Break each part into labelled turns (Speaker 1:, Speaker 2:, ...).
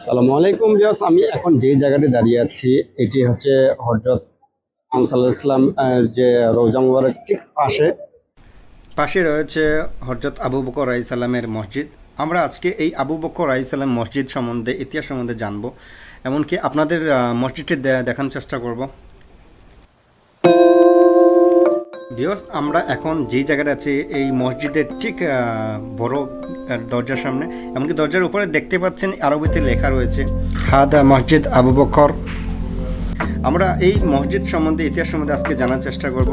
Speaker 1: সালামু আলাইকুম ভিউয়ার্স, আমি এখন যে জায়গাটি দাঁড়িয়ে আছি এটি হচ্ছে হযরত মুহাম্মদ সাল্লাল্লাহু আলাইহি ওয়াসাল্লাম যে রওজা মুবারক ঠিক পাশে।
Speaker 2: পাশে রয়েছে হজরত আবু বকর আলাইসাল্লামের মসজিদ। আমরা আজকে এই আবু বকর আলাইসাল্লাম মসজিদ সম্বন্ধে, ইতিহাস সম্বন্ধে জানবো। এমনকি আপনাদের মসজিদটি দেখানোর চেষ্টা করব। বিয়স, আমরা এখন যেই জায়গাটা আছি এই মসজিদের ঠিক বড় দরজার সামনে। এমনকি দরজার উপরে দেখতে পাচ্ছেন আরবিতে লেখা রয়েছে হাদা মসজিদ আবু বকর। আমরা এই মসজিদ সম্বন্ধে, ইতিহাস সম্বন্ধে আজকে জানার চেষ্টা করব।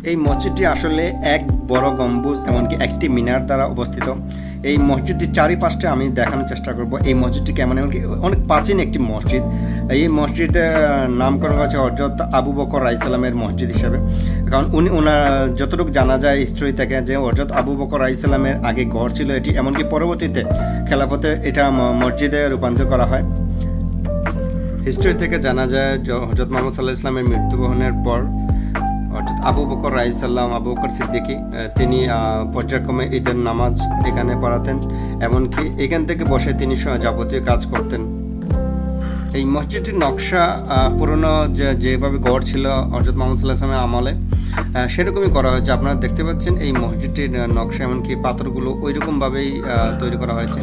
Speaker 2: এই মসজিদটি আসলে এক বড় গম্বুজ এমনকি একটি মিনার দ্বারা অবস্থিত। এই মসজিদটির চারিপাশটা আমি দেখানোর চেষ্টা করব এই মসজিদটি কেমন, এমনকি অনেক প্রাচীন একটি মসজিদ। এই মসজিদের নামকরণ হয়েছে হযরত আবু বকর আলাইহিসসালামের মসজিদ হিসাবে। কারণ ওনার যতটুকু জানা যায় হিস্ট্রি থেকে যে হযরত আবু বকর আলাইহিসসালামের আগে ঘর ছিল এটি, এমনকি পরবর্তীতে খেলাফতে এটা মসজিদে রূপান্তর করা হয়। হিস্ট্রি থেকে জানা যায় যে হযরত মুহাম্মদ সাল্লাল্লাহু আলাইহি ওয়াসাল্লামের মৃত্যুবরণের পর অর্থাৎ আবু বকর আলাইহিসসালাম, আবু বকর সিদ্দিকী, তিনি পর্যায়ক্রমে ঈদের নামাজ এখানে পড়াতেন, এমনকি এখান থেকে বসে তিনি যাবতীয় কাজ করতেন। এই মসজিদটির নকশা পুরনো যেভাবে গড় ছিল হযরত মুহাম্মদ সাল্লাল্লাহু আলাইহি ওয়াসাল্লামের আমলে সেরকমই করা হয়েছে। আপনারা দেখতে পাচ্ছেন এই মসজিদটির নকশা, এমনকি পাথরগুলো ওই রকমভাবেই তৈরি করা হয়েছে।